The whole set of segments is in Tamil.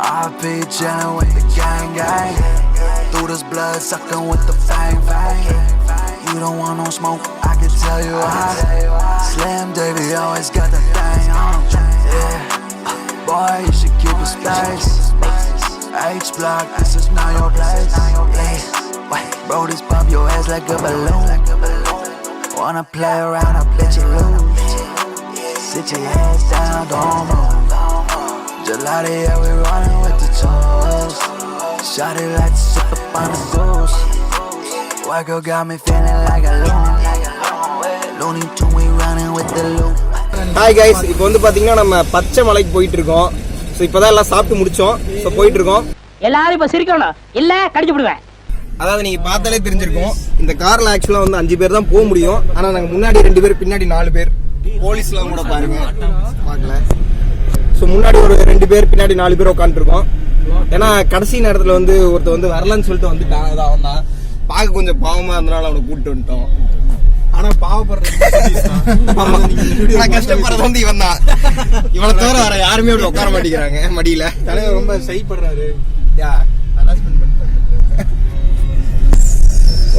I be chillin' with the gang. Through this blood suckin' with the fang. You don't want no smoke, I can tell you why. Slim Davy always got the thing on. Yeah, boy, you should keep a space. H block, this is not your place. Bro, this pump your ass like a balloon. Wanna play around, I bet you lose. Sit your ass down, don't move. Gelati, yeah, we running with the toes. Shot it like to sip up on the goose. White girl got me feeling like a loony tune, we running with the loop. Hi guys, இப்போ வந்து பாத்தீங்கன்னா நம்ம பச்சைமலைக்கு போயிட்டு இருக்கோம். சோ இப்போதான் எல்லாம் சாப்பிட்டு முடிச்சோம். சோ போயிட்டு இருக்கோம். எல்லாரும் இப்ப சிரிக்கணும் இல்ல கடிச்சு விடுவேன். அதாவது நீங்க பார்த்தாலே தெரிஞ்சிருக்கும். இந்த கார்ல ஆக்சுவலா வந்து 5 பேர் தான் போக முடியும். ஆனா நாங்க முன்னாடி 2 பேர் பின்னாடி 4 பேர். போலீஸ்லாம் கூட பாருங்க. பார்க்கல. சோ முன்னாடி ஒரு 2 பேர் பின்னாடி 4 பேர் உட்கார்ந்து இருக்கோம். ஏன்னா கடைசி நேரத்துல வந்து ஒருத்த வந்து வரலன்னு சொல்லிட்டு வந்துட்டான். அதான் அவன் தான். பார்க்க கொஞ்சம் பாவமா இருந்தனால அவனை கூப்பிட்டு வந்துட்டோம். ஆனா பாவப்படுறேன் கஷ்டப்படுறது வந்து இவன் தான். இவனை தவிர வர யாருமே அப்படி உட்கார மாட்டேங்கிறாங்க மடியில. தலைவர் ரொம்ப செய்யப்படுறாரு.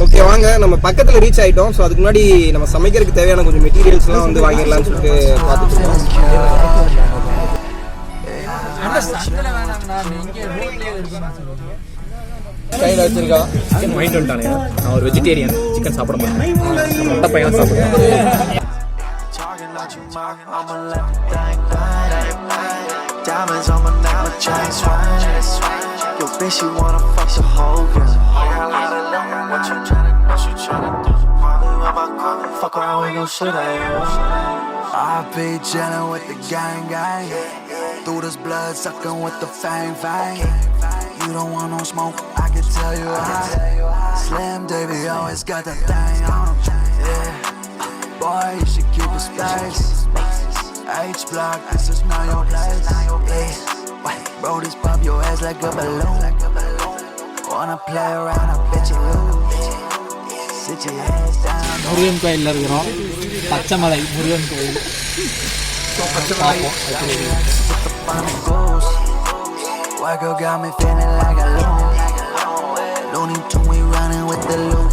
ஓகே வாங்க நம்ம பக்கத்துல ரீச் ஆயிட்டோம். ஸோ அதுக்கு முன்னாடி நம்ம சமைக்கிறதுக்கு தேவையான கொஞ்சம் மெட்டீரியல்ஸ் எல்லாம் வந்து வாங்கிடலாம்னு சொல்லிட்டு பார்த்துட்டு இருக்கோம். கையில் வச்சிருக்கா சிக்கன் வாங்கிட்டு வந்துட்டானே. நான் ஒரு வெஜிடேரியன், சிக்கன் சாப்பிட மாட்டேன். மொட்டை பையன் சாப்பிடுவேன். I be chillin' with the gang. Through this blood suckin' with the fang. You don't want no smoke, I can tell you why. Slim Davy always got that thing on. Yeah, boy, you should keep a space. H block, this is not your place. Yeah, bro, this pump your ass like a balloon. Wanna play around, I bet you lose. Sit your ass down. Murugan கோயில்ல இருக்கிறோம். பச்சைமலை முருகன் கோயில். White girl got me feeling like a loony tune, we running with the loop.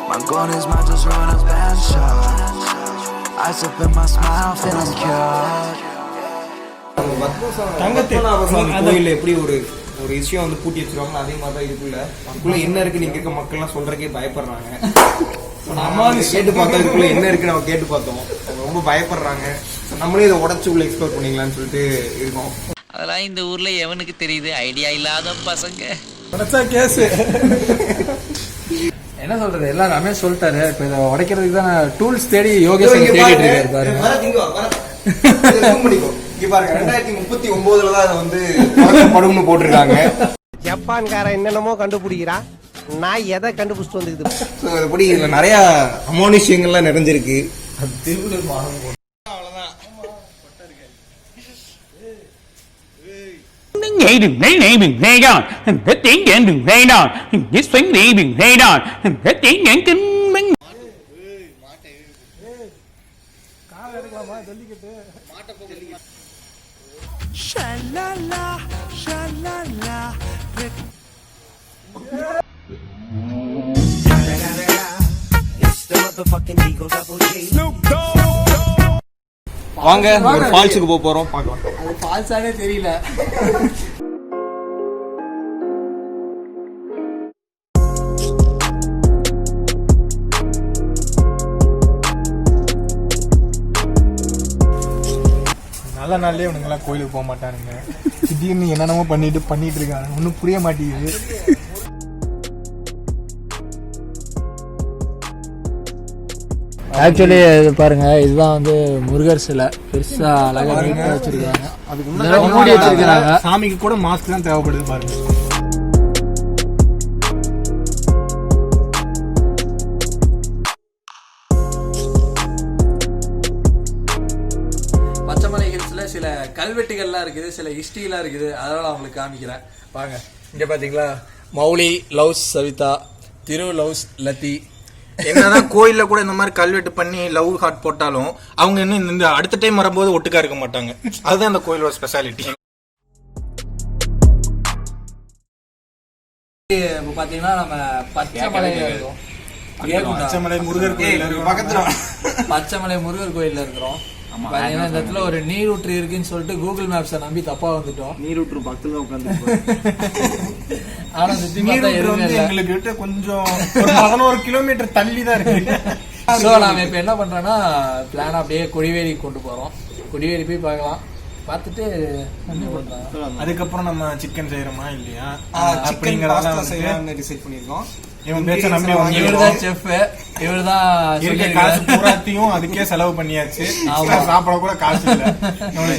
My goal is my just run a band shot. Ice up in my smile, feeling cured. கோயில்ல எப்படி ஒரு விஷயம் வந்து பூட்டி வச்சிருவாங்க அதே மாதிரி தான் இதுக்குள்ள என்ன இருக்கு நீங்க இருக்க மக்கள் எல்லாம் சொல்றதுக்கே பயப்படுறாங்க. அம்மா கேட்டு பார்த்தோம் இதுக்குள்ள என்ன இருக்கு நம்ம கேட்டு பார்த்தோம். அவங்க ரொம்ப பயப்படுறாங்க. நம்மளே இதை உடச்சு உள்ள எக்ஸ்ப்ளோர் பண்ணிக்கலாம்னு சொல்லிட்டு இருக்கோம். அதெல்லாம் இந்த ஊர்ல எவனுக்கு தெரியுது? ஐடியா இல்லாத பசங்க கேஸ் என்ன சொல்றது எல்லாருமே சொல்லிட்டாரு. இப்ப இதை உடைக்கிறதுக்கு தான் டூல்ஸ் தேடி யோகேஷன் தேடிட்டு இருக்காரு பாருங்க. இங்க பாருங்க 2039 தான் அதை வந்து படும்னு போட்டிருக்காங்க. ஜப்பான்காரன் என்னென்னமோ கண்டுபிடிக்கிறான். நான் எதை கண்டுபிடிச்சிட்டு வந்துக்குது. அதுபடி இதுல நிறைய அமானுஷ்யங்கள்லாம் நிறைஞ்சிருக்கு. வாங்க ஒரு ஃபால்ஸுக்கு போறோம் பார்க்கலாம். அது ஃபால்ஸானே தெரியல. நல்ல நாள்லயே இவனுங்கெல்லாம் கோயிலுக்கு போக மாட்டானுங்க. திடீர்னு என்னென்னமோ பண்ணிட்டு இருக்காங்க. ஒன்னும் புரிய மாட்டேங்குது. ஆக்சுவலி இது பாருங்க, இதுதான் வந்து முருகர் சிலை. பெருசா அழகா நீட்டா வச்சிருக்காங்க. அதுக்கு மூடி வச்சிருக்காங்க. சாமிக்கு கூட மாஸ்க் தான் தேவைப்படுது பாருங்க. பச்சைமலை ஹில்ஸ்ல சில கல்வெட்டுகள்லாம் இருக்குது, சில ஹிஸ்டரிலாம் இருக்குது. அதனால அவங்களுக்கு காமிக்கிறேன் பாருங்க. இங்க பாத்தீங்களா, மௌலி லவ்ஸ் சவிதா, திரு லவ்ஸ் லத்தி. என்னதான் கோயில்ல கூட இந்த மாதிரி கல்வெட்டு பண்ணி லவ் ஹார்ட் போட்டாலும் அவங்க இன்னும் இந்த அடுத்த டைம் வரும்போது ஒட்டுக்கா இருக்க மாட்டாங்க. அதுதான் இந்த கோயிலோட ஸ்பெஷாலிட்டி. இப்போ பார்த்தீங்கன்னா நம்ம பச்சைமலையில் இருக்கோம். பச்சைமலை முருகர் கோயில் பக்கத்துல பச்சைமலை முருகர் கோயில்ல இருக்கிறோம். பாத்தீங்கன்னா இந்த இடத்துல ஒரு நீரூற்று இருக்குன்னு சொல்லிட்டு கூகுள் மேப்ஸை நம்பி தப்பா வந்துட்டோம். நீரூற்று பக்கத்துல உட்காந்து ஆனா சுத்தி பார்த்தா எதுவுமே இல்லை. எங்களுக்கு விட்டு கொஞ்சம் 11 கிலோமீட்டர் தள்ளி தான் இருக்கு. ஸோ நாம இப்ப என்ன பண்றோம்னா பிளான் அப்படியே கொடிவேரி கொண்டு போறோம். கொடிவேரி போய் பார்க்கலாம். பார்த்துட்டு அதுக்கப்புறம் நம்ம சிக்கன் செய்யறோமா இல்லையா அப்படிங்கறதெல்லாம் செய்யலாம்னு டிசைட் பண்ணிருக்கோம். இவர்தான் செஃப், இவர்தான் இருக்க காசு பூராத்தையும் அதுக்கே செலவு பண்ணியாச்சு. சாப்பிட கூட காசு இல்ல.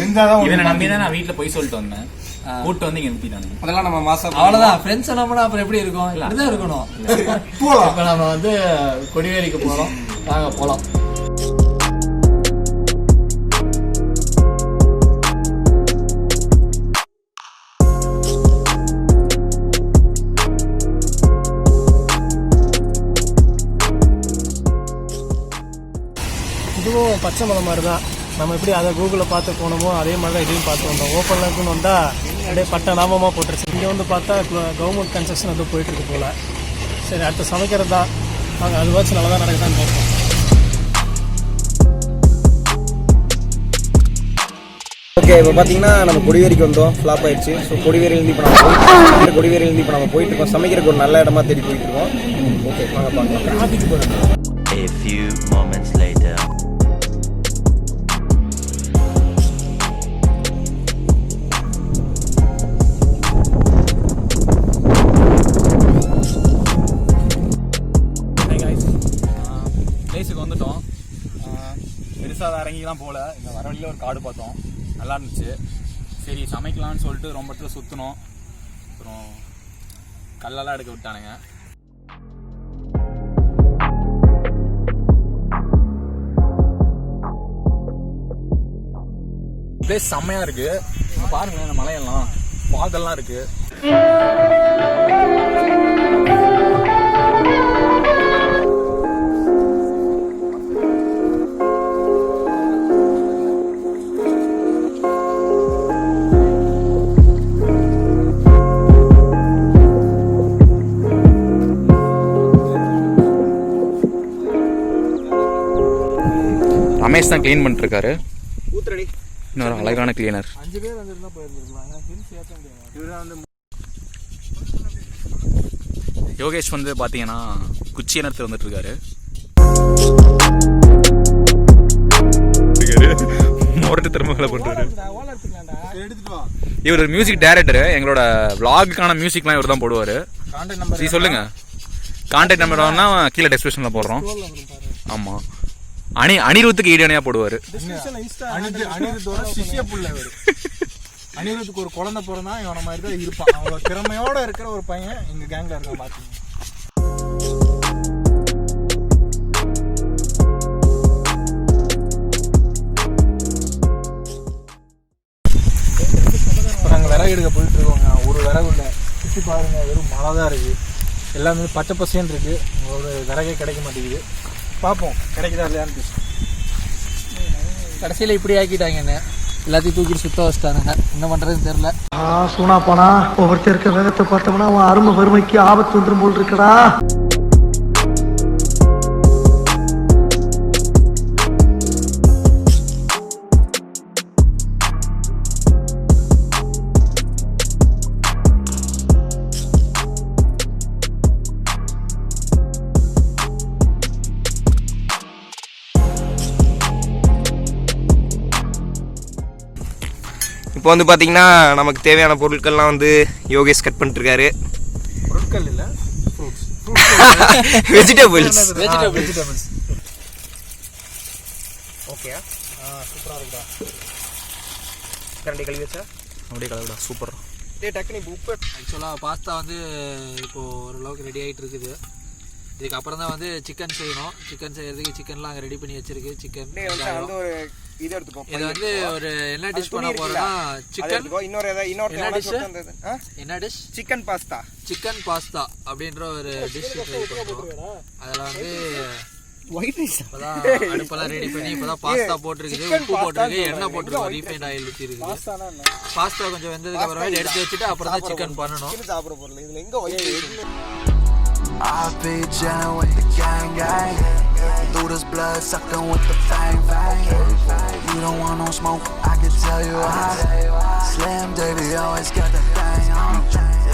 செஞ்சாதான் இவனை நம்பி தான் நான் வீட்டுல போய் சொல்லிட்டு வந்தேன். கூட்டு வந்து இங்க நிறுத்திட்டாங்க. அதெல்லாம் நம்ம மாசம் அவ்வளவுதான். ஃப்ரெண்ட்ஸ் நம்பினா அப்புறம் எப்படி இருக்கும்? இப்படிதான் இருக்கணும். இப்ப நம்ம வந்து கொடிவேரிக்கு போறோம். வாங்க போலாம். இதுவும் பச்சை மலை மாதிரி தான். நம்ம எப்படி அதை கூகுளில் பார்த்து போனோமோ அதே மாதிரி தான் இதையும் பார்த்து வந்தோம். ஓப்பனில் இருக்குன்னு வந்தால் அப்படியே பட்டை நாமமாக போட்டுருச்சு. இங்கே வந்து பார்த்தா கவர்மெண்ட் கன்ஸ்ட்ரக்ஷன் வந்து போயிட்டுருக்கு போல். சரி, அடுத்து சமைக்கிறது தான். நாங்கள் அது வச்சு நல்லா தான் நடக்குதான்னு பார்ப்போம். ஓகே, இப்போ பார்த்தீங்கன்னா நம்ம கொடிவேரிக்கு வந்தோம். ஃப்ளாப் ஆயிடுச்சு. ஸோ கொடிவேரியிலேருந்து இப்போ நம்ம போயிட்டு இருக்கோம். சமைக்கிறதுக்கு ஒரு நல்ல இடமா தேடி போயிட்டு இருக்கோம். ஓகே, வாங்க பார்க்கலாம். டிராஃபிக் போகிறோம். A few moments later. பிளேஸுக்கு வந்துட்டோம். பெருசாக இறங்கிலாம் போகல. இந்த வர வழியில் ஒரு காடு பார்த்தோம், நல்லா இருந்துச்சு. சரி சமைக்கலான்னு சொல்லிட்டு ரொம்ப இடத்துல சுற்றினோம். அப்புறம் கல்லெல்லாம் எடுக்க விட்டானுங்க. பிளேஸ் செம்மையா இருக்கு. பாருங்க, இந்த மலையெல்லாம் பாதெல்லாம் இருக்கு. ரமேஷ் தான் கிளீன் பண்ணிட்டு இருக்காரு. இன்னொரு அழகான கிளீனர். 5 பேர் வந்திருந்தா போயிருந்துருக்கலாம். யோகேஷ் வந்து பாத்தீங்கன்னா குச்சி நேரத்தில் வந்துட்டு இருக்காரு. திறமைகளை பண்றாரு. இவர் மியூசிக் டைரக்டர். எங்களோட விளாகுக்கான மியூசிக்லாம் இவர் தான் போடுவாரு. சொல்லுங்க, கான்டாக்ட் நம்பர் கீழே டிஸ்கிரிப்ஷன்ல போடுறோம். ஆமா, அனிருத்துக்கு ஈடியனையா போடுவாரு. அனிருத்துக்கு ஒரு குழந்தை பிறந்தா இவன மாதிரி தான் இருப்பான். அவ்வளோ திறமையோட இருக்கிற ஒரு பையன் எங்க கேங்ல இருக்க. பாத்தீங்க, நாங்கள் விறகு எடுக்க போயிட்டு இருக்கோங்க. ஒரு விறகு இல்லை, சுற்றி பாருங்க, வெறும் மழை தான் இருக்கு. எல்லாமே பச்சை பசேன்னு இருக்கு. ஒரு விறகே கிடைக்க மாட்டேங்குது. பார்ப்போம் கிடைக்குதா இல்லையான்னு. கடைசியில் இப்படி ஆக்கிட்டாங்க. என்ன எல்லாத்தையும் தூக்கி சுத்த வச்சுட்டானுங்க. என்ன பண்றதுன்னு தெரியல. சூனா போனா ஒவ்வொருத்தர் இருக்க வேகத்தை பார்த்தோம்னா அவன் அருமை வறுமைக்கு ஆபத்து வந்துடும் போல் இருக்கடா. இப்போ வந்து பார்த்தீங்கன்னா நமக்கு தேவையான பொருட்கள்லாம் வந்து யோகேஷ் கட் பண்ணிட்டுருக்காரு. பொருட்கள் இல்லை, வெஜிடபிள்ஸ். ஓகே, சூப்பராக இருக்குடா. கரண்டி கழுவி வச்சா அப்படியே கலவுடா, சூப்பர். டக்குனு இப்போ உப்பு. ஆக்சுவலாக பாஸ்தா வந்து இப்போது ஓரளவுக்கு ரெடி ஆகிட்டு இருக்குது. இதுக்கப்புறம் தான் வந்து சிக்கன் செய்யணும். சிக்கன் செய்யறதுக்கு சிக்கன்லாம் அங்கே ரெடி பண்ணி வச்சிருக்கு. சிக்கன் வந்து ஒரு இது எடுத்துக்கோம். இது வந்து ஒரு என்ன டிஷ் பண்ண போறோம்னா சிக்கன். என்ன dish? Chicken pasta. Chicken pasta அப்படின்ற ஒரு டிஷ் ட்ரை பண்ணுறோம். அதில் வந்து ஒயிட் ரைஸ் இப்பதான் அடுப்பெல்லாம் ரெடி பண்ணி இப்பதான் பாஸ்தா போட்டுருக்குது, உப்பு போட்டுருக்கு, எண்ணெய் போட்டுருக்கு, ரீஃபைண்ட் ஆயில் ஊற்றி இருக்குது. பாஸ்தா கொஞ்சம் வெந்ததுக்கு அப்புறமே எடுத்து வச்சுட்டு அப்புறம் தான் சிக்கன் பண்ணணும். சாப்பிட போறல இதுல எங்க white I be chillin' with the gang gang. Through this blood suckin' with the fang fang. You don't want no smoke, I can tell you why. Slim Davy always got the thing on.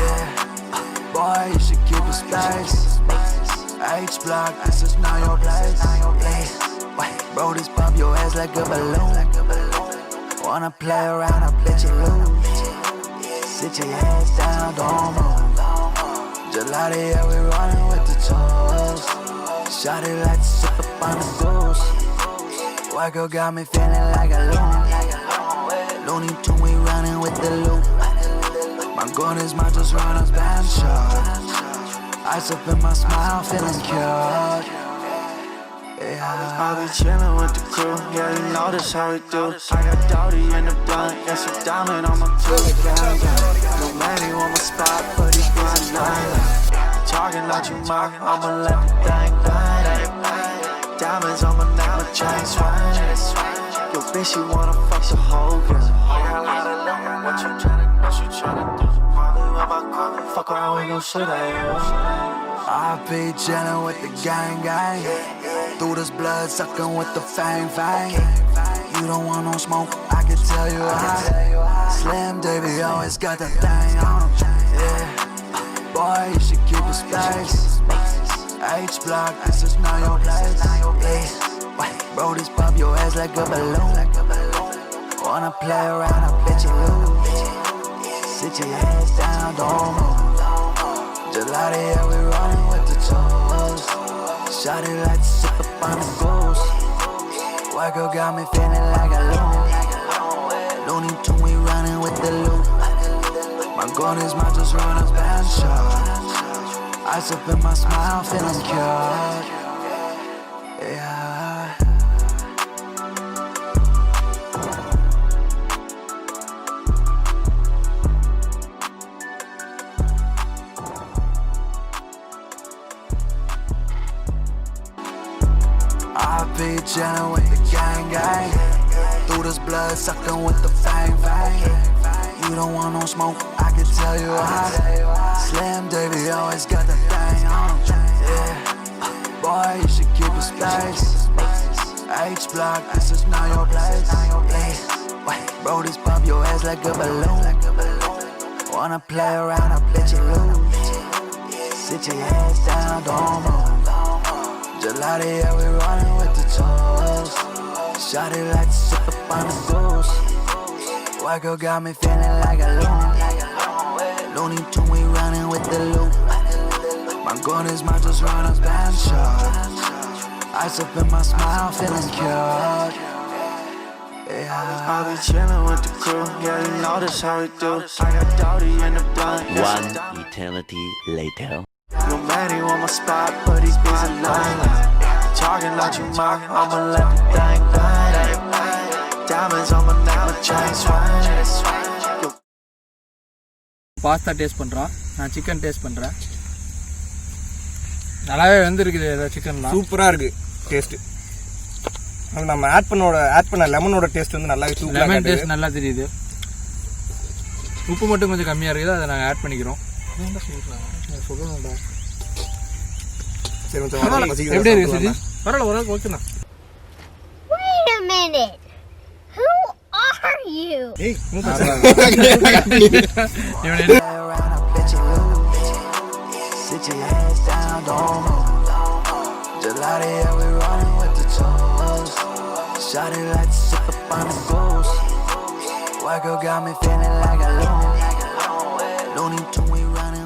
Yeah, boy you should keep your space. H block, this is not your place. Yeah, bro this pop your ass like a balloon. Wanna play around, I bet you lose. Sit your ass down, don't move. Gelati, yeah, we running with the toes. Shot it like to sip up on the goose. White girl got me feeling like a loon. Looney Tune, we running with the loop. My gun is my just run a band shot. Ice up in my smile, feeling cured. Yeah, I be chillin' with the crew. Yeah, you know this how we do. I got Dowdy in the blunt, got some diamond on my tooth. No man, he want my spot, but he got none. Talking like you mocking, I'ma let the thing bang. Diamonds on my neck, my chain swing. Yo, bitch, you wanna fuck the whole girl. What you tryna do? Probably with my crew. Fuck around, we gon' shoot at you. I be chillin' with the gang gang. Through this blood suckin' with the fang fang. You don't want no smoke, I can tell you why. Slim Davy always got that thing on. Yeah, boy you should keep your space. H block, this is not your place. Yeah, bro this pop your ass like a balloon. Wanna play around, I bet you lose. Sit your ass down, don't move. Gelati, yeah, we running with the toes. Shot it like to sip up on the goose. White girl got me feeling like a loon. Looney Tune, we running with the loop. My gun is my just run a band shot. Ice up in my smile, feeling cured. Yeah. I be chillin' with the gang gang. Through this blood suckin' with the fang fang. You don't want no smoke, I can tell you why. Slim Davy always got the thing on. Yeah, boy you should keep your space. H block, this is not your place. Yeah, bro this pop your ass like a balloon. Wanna play around, I bet you lose. Sit your ass down, don't move. Gelati, yeah, we running with the toes. Shot it like to sip up on the goose. White girl got me feeling like a loon. Looney Tune, we running with the loop. My gun is my just run a band shot. Ice up in my smile, feeling cured. Yeah, I be chillin' with the crew. Yeah, you know this how we do. I got Dowdy in the blunt. One eternity later. No man, he want my spot, but he's busy lying. Talking like you mocking, I'ma let the thing bang. Diamonds on my neck, my chain swing. Pasta taste பண்ணுறோம், நான் சிக்கன் டேஸ்ட் பண்ணுறேன். நல்லாவே வந்துருக்குது சிக்கன்லாம், சூப்பரா இருக்கு டேஸ்ட். நம்ம ஆட் பண்ண லெமனோட டேஸ்ட் வந்து நல்லாவே சூப்பரா இருக்கு. லெமன் டேஸ்ட் நல்லா தெரியுது. உப்பு மட்டும் கொஞ்சம் கம்மியாக இருக்குது, அதை நாங்கள் ஆட் பண்ணிக்கிறோம். சொல்லணும்டா. எப்படி இருக்கு சரி? பரவாயில்ல, ஓரளவுக்கு ஓகேண்ணா. Wait a minute. Who are you? ஏய் Sit your ass down, don't move. Gelati, yeah, we running with the toes. Shot it like to sip up on the goose. White girl got me feeling like a loon. Looney Tune, we running.